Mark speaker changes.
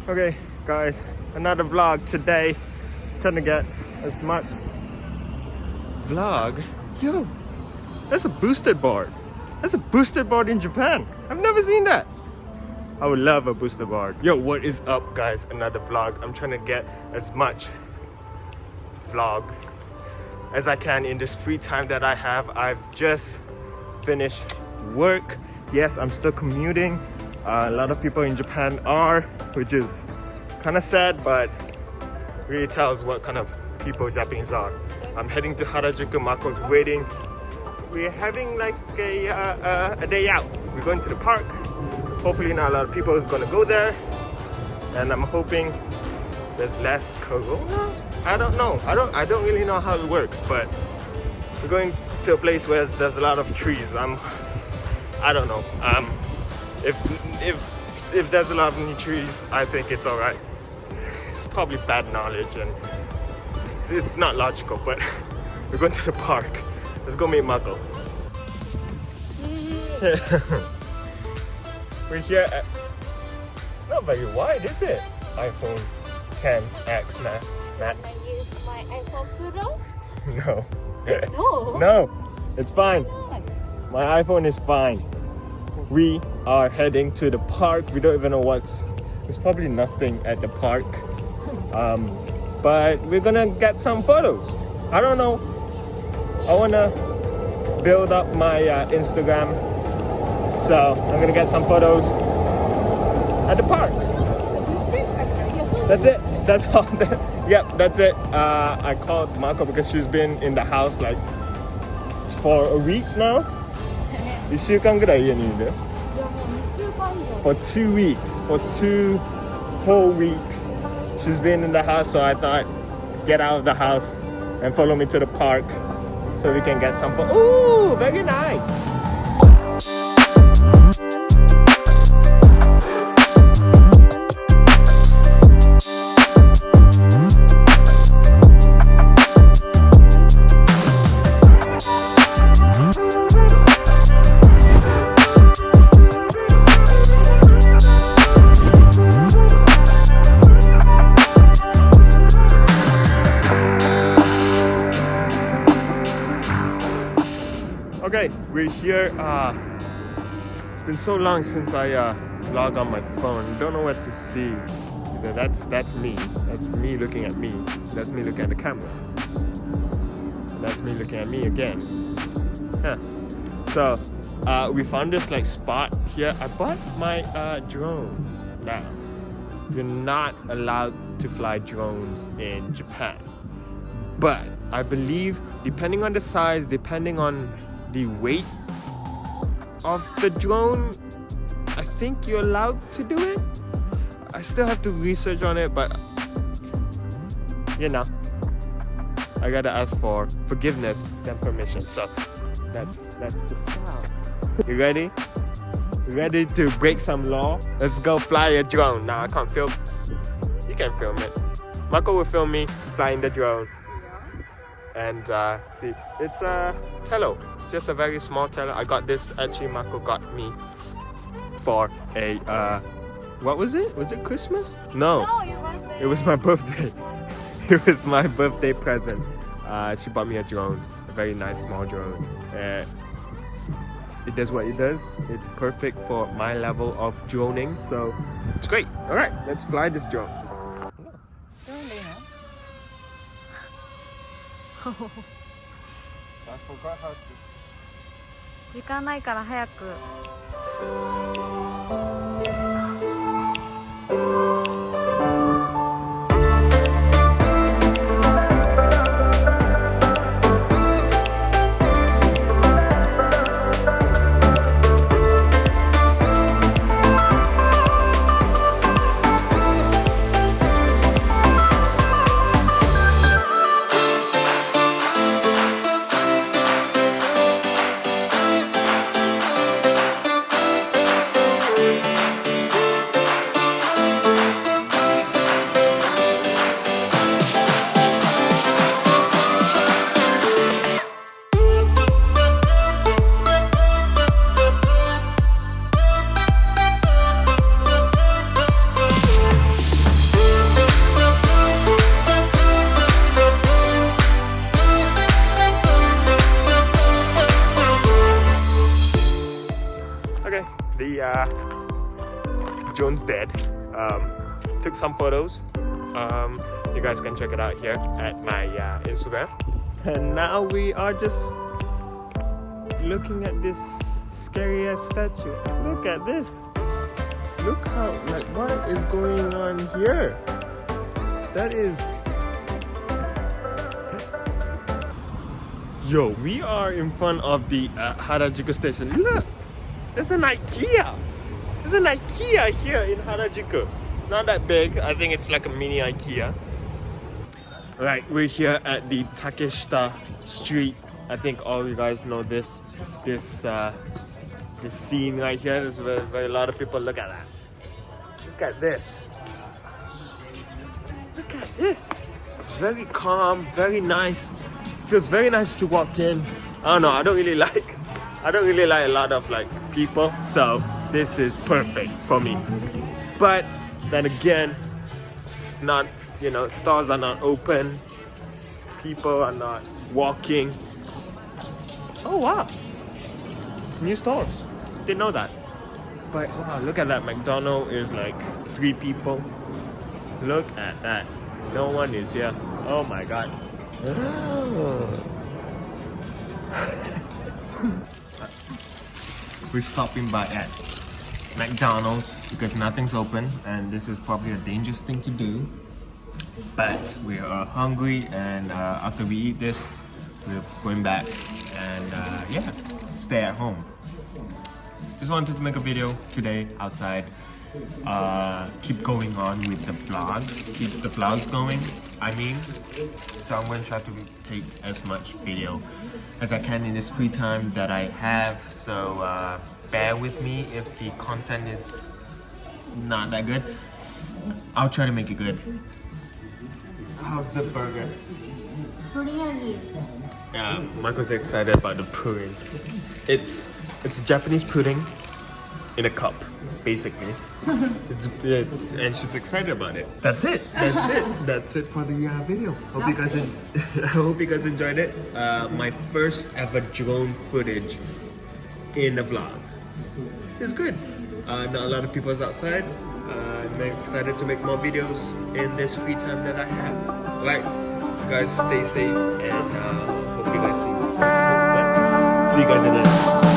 Speaker 1: Okay guys, another vlog today. Trying to get as much vlog. Yo, that's a boosted board. That's a boosted board in Japan. I've never seen that. I would love a boosted board. Yo, what is up guys? Another vlog. I'm trying to get as much vlog as I can in this free time that I have. I've just finished work. Yes, I'm still commuting. A lot of people in Japan are, which is kind of sad, but really tells what kind of people Japanese are. I'm heading to Harajuku. Mako's waiting. We're having like a day out. We're going to the park. Hopefully not a lot of people is going to go there, and I'm hoping there's less corona. I don't know. I don't really know how it works, but we're going to a place where there's a lot of trees. I don't know. If there's a lot of new trees, I think it's alright. It's probably bad knowledge and it's not logical, but we're going to the park. Let's go meet Mako. We're here at, it's not very wide, is it? iPhone 10X Max.
Speaker 2: Can I use my iPhone Pro?
Speaker 1: No.
Speaker 2: No.
Speaker 1: No, it's fine.
Speaker 2: Why not?
Speaker 1: My iPhone is fine. We are heading to the park. We don't even know there's probably nothing at the park. But we're gonna get some photos. I don't know. I wanna build up my Instagram. So I'm gonna get some photos at the park. That's it. That's all. Yep, that's it. I called Mako because she's been in the house like for a week now. 1週間ぐらい家にいる?
Speaker 2: いやもう2週間以上
Speaker 1: For 2 weeks. For 2 whole weeks. She's been in the house, so I thought, get out of the house and follow me to the park so we can get some photos. Ooh, very nice. Okay, we're here. It's been so long since I vlog on my phone. Don't know what to see. That's me. That's me looking at me. That's me looking at the camera. That's me looking at me again. Yeah. So we found this like spot here. I bought my drone now. You're not allowed to fly drones in Japan, but I believe depending on the size, depending on the weight of the drone, I think you're allowed to do it. I still have to research on it, but you know, I gotta ask for forgiveness and permission. So that's the sound. You ready? You ready to break some law? Let's go fly a drone. Now I can't film. You can film it. Mako will film me flying the drone. And see, it's a tello. It's just a very small tello. I got this, actually Mako got me for a what was it? Was it Christmas? No,
Speaker 2: your birthday.
Speaker 1: it was my birthday. It was my birthday present. She bought me a drone, a very nice small drone. It does what it does. It's perfect for my level of droning, so it's great. All right, let's fly this drone.
Speaker 2: I forgot how to. 時間ないから早く。
Speaker 1: instead. Took some photos. You guys can check it out here at my Instagram. And now we are just looking at this scary ass statue. Look at this. Look how, like, what is going on here? That is... Yo, we are in front of the Harajuku station. Look! There's an IKEA! There's an IKEA here in Harajuku. It's not that big. I think it's like a mini IKEA. Right, we're here at the Takeshita Street. I think all you guys know this scene right here. There's a lot of people. Look at that. Look at this. Look at this. It's very calm, very nice. Feels very nice to walk in. I don't know. I don't really like a lot of like people. So this is perfect for me. But then again, it's not. You know, stores are not open. People are not walking. Oh wow. New stores. Didn't know that. But wow, look at that. McDonald's is like 3 people. Look at that. No one is here. Oh my god. We're stopping by at McDonald's because nothing's open and this is probably a dangerous thing to do. But we are hungry and after we eat this, we're going back and yeah, stay at home. Just wanted to make a video today outside. Keep going on with the vlogs. Keep the vlogs going, I mean. So I'm going to try to take as much video as I can in this free time that I have. So bear with me if the content is not that good. I'll try to make it good. How's the burger? Yeah, Michael's excited about the pudding. It's Japanese pudding in a cup, basically. And she's excited about it. That's it. That's it for the video. Hope you guys I hope you guys enjoyed it. My first ever drone footage in a vlog. It's good. Not a lot of people is outside. I'm excited to make more videos in this free time that I have. Right, you guys stay safe and hope you guys see you guys in the next.